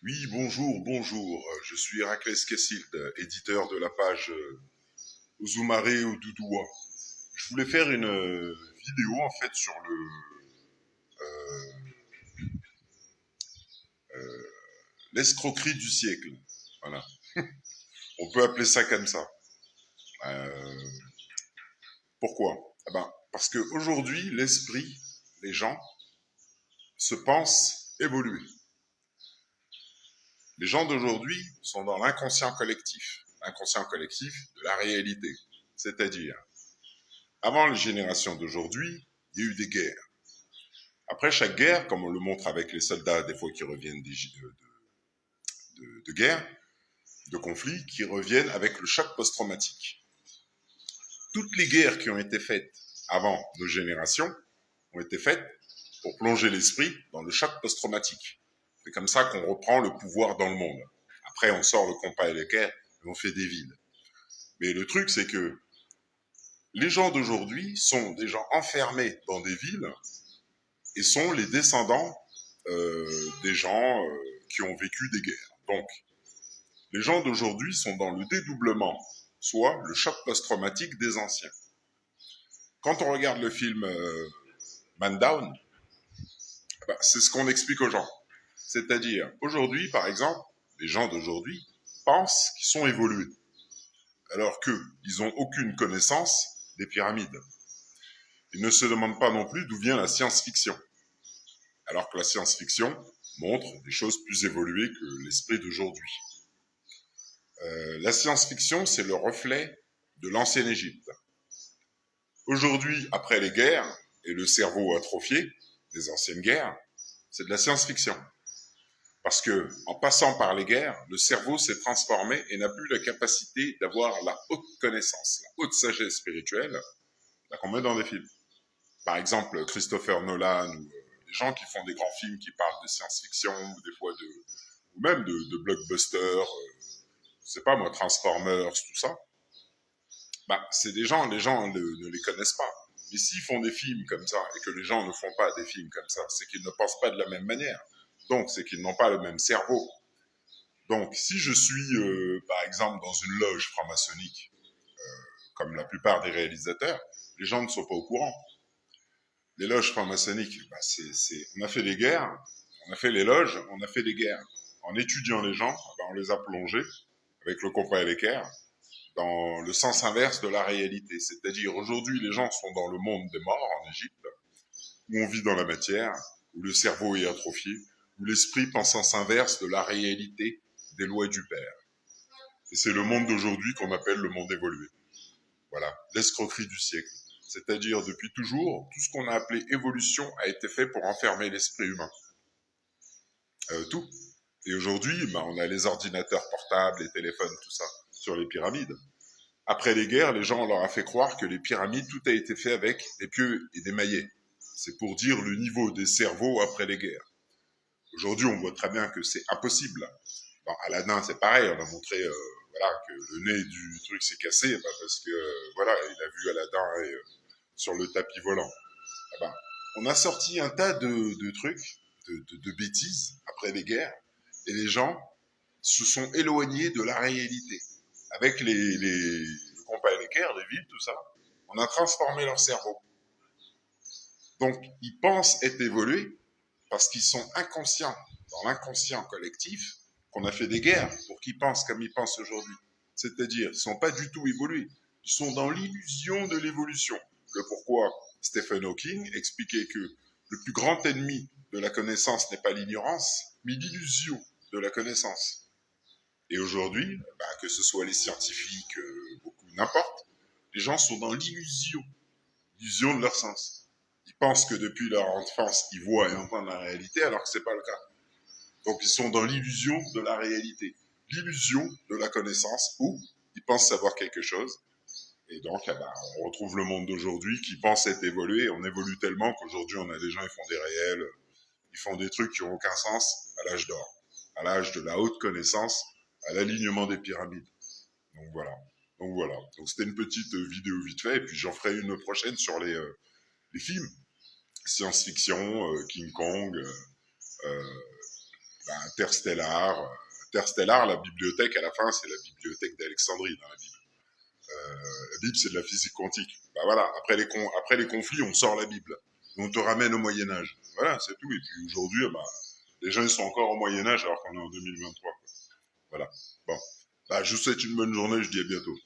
Oui, bonjour, bonjour. Je suis Héraclès Kessild, éditeur de la page Ozumaré au Doudoua. Je voulais faire une vidéo en fait sur l'escroquerie du siècle. Voilà, on peut appeler ça comme ça. Euh, Pourquoi? Parce qu'aujourd'hui, l'esprit, les gens, se pensent évoluer. Les gens d'aujourd'hui sont dans l'inconscient collectif de la réalité. C'est-à-dire, avant les générations d'aujourd'hui, il y a eu des guerres. Après chaque guerre, comme on le montre avec les soldats des fois qui reviennent de guerre, de conflits, qui reviennent avec le choc post-traumatique. Toutes les guerres qui ont été faites avant nos générations ont été faites pour plonger l'esprit dans le choc post-traumatique. C'est comme ça qu'on reprend le pouvoir dans le monde. Après, on sort le compas et l'équerre et on fait des villes. Mais le truc, c'est que les gens d'aujourd'hui sont des gens enfermés dans des villes et sont les descendants des gens qui ont vécu des guerres. Donc, les gens d'aujourd'hui sont dans le dédoublement, soit le choc post-traumatique des anciens. Quand on regarde le film Man Down, c'est ce qu'on explique aux gens. C'est-à-dire, aujourd'hui, par exemple, les gens d'aujourd'hui pensent qu'ils sont évolués, alors qu'ils n'ont aucune connaissance des pyramides. Ils ne se demandent pas non plus d'où vient la science-fiction, alors que la science-fiction montre des choses plus évoluées que l'esprit d'aujourd'hui. La science-fiction, c'est le reflet de l'ancienne Égypte. Aujourd'hui, après les guerres et le cerveau atrophié des anciennes guerres, c'est de la science-fiction. Parce que, en passant par les guerres, le cerveau s'est transformé et n'a plus la capacité d'avoir la haute connaissance, la haute sagesse spirituelle, qu'on met dans des films. Par exemple, Christopher Nolan ou des gens qui font des grands films qui parlent de science-fiction ou des fois ou même de blockbusters, je sais pas moi, Transformers, tout ça. C'est des gens, les gens ne les connaissent pas. Mais s'ils font des films comme ça et que les gens ne font pas des films comme ça, c'est qu'ils ne pensent pas de la même manière. Donc, c'est qu'ils n'ont pas le même cerveau. Donc, si je suis, par exemple, dans une loge franc-maçonnique, comme la plupart des réalisateurs, les gens ne sont pas au courant. Les loges franc-maçonniques, on a fait des guerres, on a fait les loges, on a fait des guerres. En étudiant les gens, on les a plongés, avec le compas et l'équerre, dans le sens inverse de la réalité. C'est-à-dire, aujourd'hui, les gens sont dans le monde des morts, en Égypte, où on vit dans la matière, où le cerveau est atrophié, où l'esprit pense en sens inverse de la réalité des lois du Père. Et c'est le monde d'aujourd'hui qu'on appelle le monde évolué. Voilà, l'escroquerie du siècle. C'est-à-dire, depuis toujours, tout ce qu'on a appelé évolution a été fait pour enfermer l'esprit humain. Tout. Et aujourd'hui, on a les ordinateurs portables, les téléphones, tout ça, sur les pyramides. Après les guerres, les gens, on leur a fait croire que les pyramides, tout a été fait avec des pieux et des maillets. C'est pour dire le niveau des cerveaux après les guerres. Aujourd'hui, on voit très bien que c'est impossible. Dans Aladdin, c'est pareil, on a montré que le nez du truc s'est cassé parce que il a vu Aladdin sur le tapis volant. On a sorti un tas de trucs, de bêtises après les guerres, et les gens se sont éloignés de la réalité. Avec le compas et l'équerre, les villes, tout ça, on a transformé leur cerveau. Donc, ils pensent être évolués parce qu'ils sont inconscients, dans l'inconscient collectif, qu'on a fait des guerres pour qu'ils pensent comme ils pensent aujourd'hui. C'est-à-dire, ils ne sont pas du tout évolués. Ils sont dans l'illusion de l'évolution. Le pourquoi Stephen Hawking expliquait que le plus grand ennemi de la connaissance n'est pas l'ignorance, mais l'illusion de la connaissance. Et aujourd'hui, que ce soit les scientifiques, beaucoup, n'importe, les gens sont dans l'illusion de leur sens. Ils pensent que depuis leur enfance, ils voient et entendent la réalité, alors que c'est pas le cas. Donc ils sont dans l'illusion de la réalité, l'illusion de la connaissance, où ils pensent savoir quelque chose. Et donc, on retrouve le monde d'aujourd'hui qui pense être évolué. On évolue tellement qu'aujourd'hui, on a des gens, ils font des réels, ils font des trucs qui n'ont aucun sens à l'âge d'or, à l'âge de la haute connaissance, à l'alignement des pyramides. Donc voilà. Donc c'était une petite vidéo vite fait, et puis j'en ferai une prochaine sur les films science-fiction, King Kong, Interstellar. Interstellar, la bibliothèque, à la fin, c'est la bibliothèque d'Alexandrie dans la Bible. La Bible, c'est de la physique quantique. Bah voilà, après les conflits, on sort la Bible. Et on te ramène au Moyen-Âge. Voilà, c'est tout. Et puis aujourd'hui, bah, les gens ils sont encore au Moyen-Âge alors qu'on est en 2023. Voilà. Bon. Bah, je vous souhaite une bonne journée, je dis à bientôt.